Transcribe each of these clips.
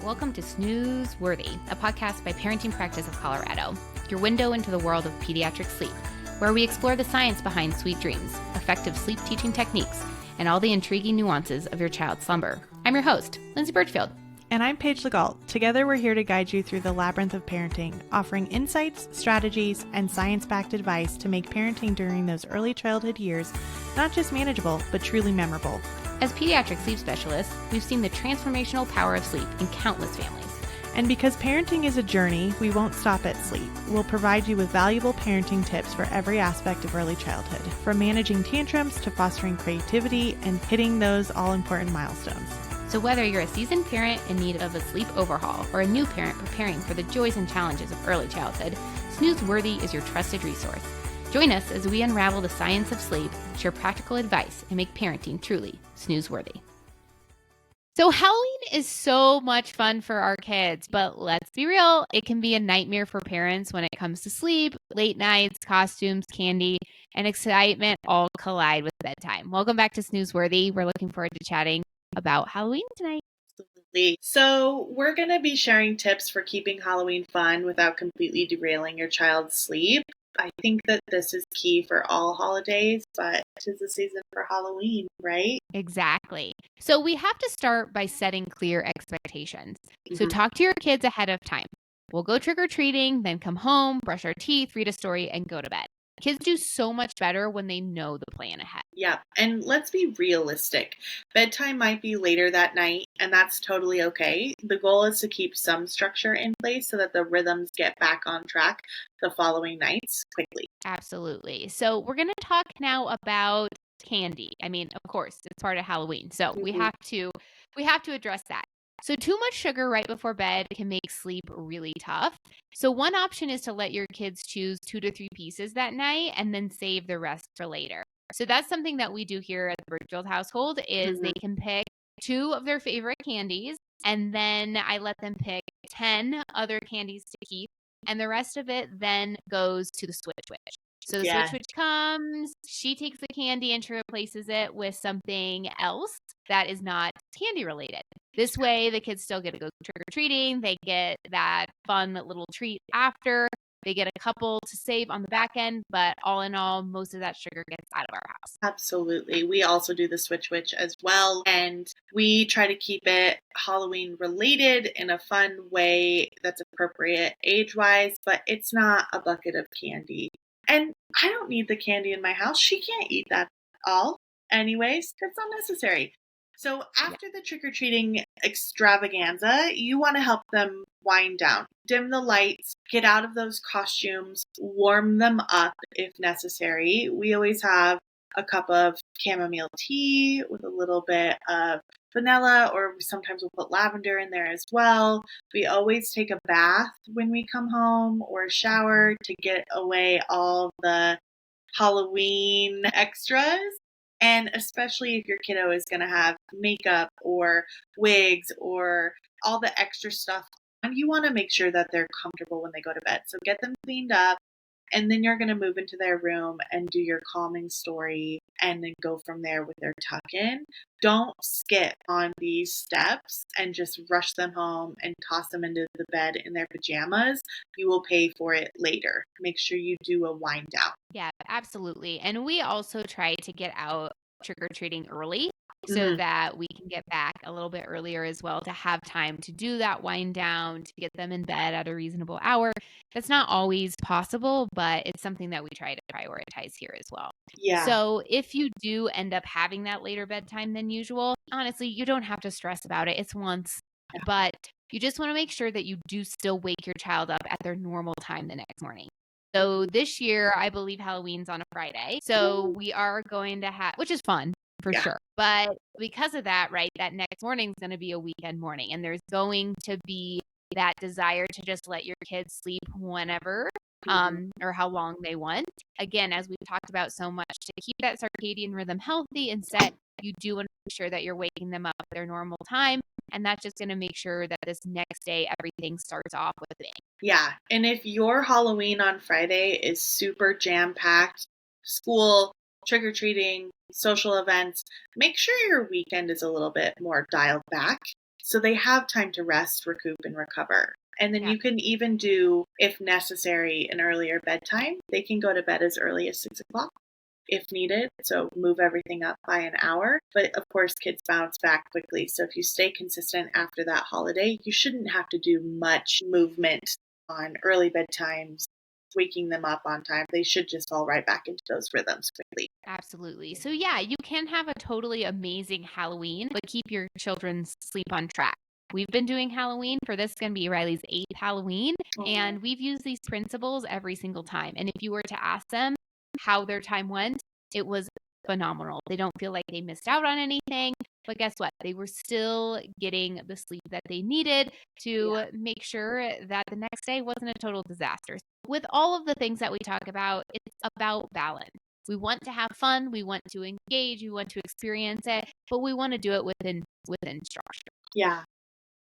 Welcome to Snooze Worthy, a podcast by Parenting Practice of Colorado, your window into the world of pediatric sleep, where we explore the science behind sweet dreams, effective sleep teaching techniques, and all the intriguing nuances of your child's slumber. I'm your host, Lindsey Birchfield. And I'm Paige Legault. Together, we're here to guide you through the labyrinth of parenting, offering insights, strategies, and science-backed advice to make parenting during those early childhood years not just manageable, but truly memorable. As pediatric sleep specialists, we've seen the transformational power of sleep in countless families. And because parenting is a journey, we won't stop at sleep. We'll provide you with valuable parenting tips for every aspect of early childhood, from managing tantrums to fostering creativity and hitting those all-important milestones. So whether you're a seasoned parent in need of a sleep overhaul or a new parent preparing for the joys and challenges of early childhood, Snoozeworthy is your trusted resource. Join us as we unravel the science of sleep, share practical advice, and make parenting truly snooze-worthy. So Halloween is so much fun for our kids, but let's be real, it can be a nightmare for parents when it comes to sleep, late nights, costumes, candy, and excitement all collide with bedtime. Welcome back to Snoozeworthy. We're looking forward to chatting about Halloween tonight. Absolutely. So we're going to be sharing tips for keeping Halloween fun without completely derailing your child's sleep. I think that this is key for all holidays, but 'tis the season for Halloween, right? Exactly. So we have to start by setting clear expectations. So talk to your kids ahead of time. We'll go trick-or-treating, then come home, brush our teeth, read a story, and go to bed. Kids do so much better when they know the plan ahead. Yeah, and let's be realistic. Bedtime might be later that night, and that's totally okay. The goal is to keep some structure in place so that the rhythms get back on track the following nights quickly. Absolutely. So we're going to talk now about candy. I mean, of course, it's part of Halloween. So we have to address that. So too much sugar right before bed can make sleep really tough. So one option is to let your kids choose 2 to 3 pieces that night and then save the rest for later. So that's something that we do here at the Birchfield household is they can pick 2 of their favorite candies, and then I let them pick 10 other candies to keep, and the rest of it then goes to the Switch Witch. So the Switch Witch comes, she takes the candy and she replaces it with something else that is not candy related. This way, the kids still get to go trick-or-treating. They get that fun little treat after. They get a couple to save on the back end, but all in all, most of that sugar gets out of our house. Absolutely. We also do the Switch Witch as well, and we try to keep it Halloween related in a fun way that's appropriate age-wise, but it's not a bucket of candy. And I don't need the candy in my house. She can't eat that all. Anyways, it's unnecessary. So after the trick-or-treating extravaganza, you want to help them wind down. Dim the lights, get out of those costumes, warm them up if necessary. We always have a cup of chamomile tea with a little bit of vanilla, or sometimes we'll put lavender in there as well. We always take a bath when we come home or a shower to get away all the Halloween extras. And especially if your kiddo is going to have makeup or wigs or all the extra stuff on, you want to make sure that they're comfortable when they go to bed. So get them cleaned up, and then you're going to move into their room and do your calming story and then go from there with their tuck-in. Don't skip on these steps and just rush them home and toss them into the bed in their pajamas. You will pay for it later. Make sure you do a wind down. Yeah, absolutely. And we also try to get out trick-or-treating early so that we can get back a little bit earlier as well to have time to do that wind down, to get them in bed at a reasonable hour. That's not always possible, but it's something that we try to prioritize here as well. Yeah. So if you do end up having that later bedtime than usual, honestly, you don't have to stress about it. It's once, but you just want to make sure that you do still wake your child up at their normal time the next morning. So this year, I believe Halloween's on a Friday. So we are going to have, which is fun for sure. But because of that, right, that next morning is going to be a weekend morning. And there's going to be that desire to just let your kids sleep whenever or how long they want. Again, as we've talked about so much, to keep that circadian rhythm healthy and set, you do want to make sure that you're waking them up at their normal time. And that's just going to make sure that this next day, everything starts off with a bang. Yeah. And if your Halloween on Friday is super jam-packed, school, trick-or-treating, social events, make sure your weekend is a little bit more dialed back. So they have time to rest, recoup, and recover. And then Yeah. you can even do, if necessary, an earlier bedtime. They can go to bed as early as 6 o'clock if needed. So move everything up by an hour. But of course, kids bounce back quickly. So if you stay consistent after that holiday, you shouldn't have to do much movement on early bedtimes, waking them up on time. They should just fall right back into those rhythms quickly. Absolutely. So yeah, you can have a totally amazing Halloween, but keep your children's sleep on track. We've been doing Halloween for this is going to be Riley's 8th Halloween, and we've used these principles every single time. And if you were to ask them how their time went, it was phenomenal. They don't feel like they missed out on anything, but guess what? They were still getting the sleep that they needed to make sure that the next day wasn't a total disaster. With all of the things that we talk about, it's about balance. We want to have fun, we want to engage, we want to experience it, but we want to do it within structure. Yeah.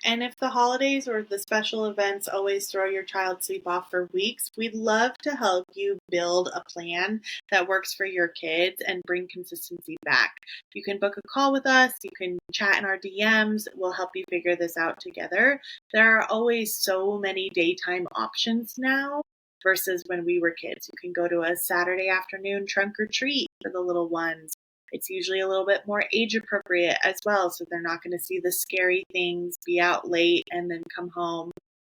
And if the holidays or the special events always throw your child sleep off for weeks, we'd love to help you build a plan that works for your kids and bring consistency back. You can book a call with us. You can chat in our DMs. We'll help you figure this out together. There are always so many daytime options now versus when we were kids. You can go to a Saturday afternoon trunk or treat for the little ones. It's usually a little bit more age appropriate as well, so they're not going to see the scary things, be out late, and then come home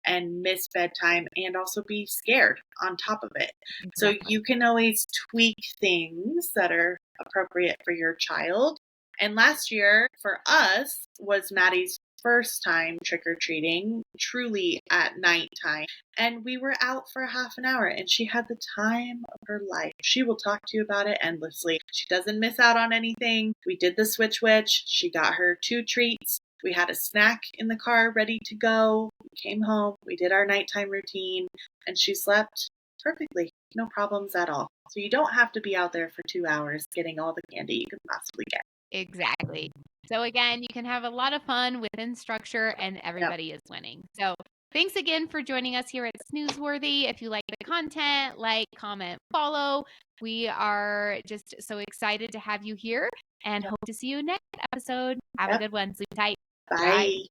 and miss bedtime and also be scared on top of it. So you can always tweak things that are appropriate for your child. And last year for us was Maddie's first time trick-or-treating truly at nighttime, and we were out for half an hour and she had the time of her life. She will talk to you about it endlessly. She doesn't miss out on anything. We did the switch witch. She got her 2 treats. We had a snack in the car ready to go. We came home, we did our nighttime routine, and she slept perfectly. No problems at all. So you don't have to be out there for 2 hours getting all the candy you can possibly get. Exactly. So again, you can have a lot of fun within structure and everybody is winning. So thanks again for joining us here at Snoozeworthy. If you like the content, like, comment, follow. We are just so excited to have you here and hope to see you next episode. Have a good one. Sleep tight. Bye.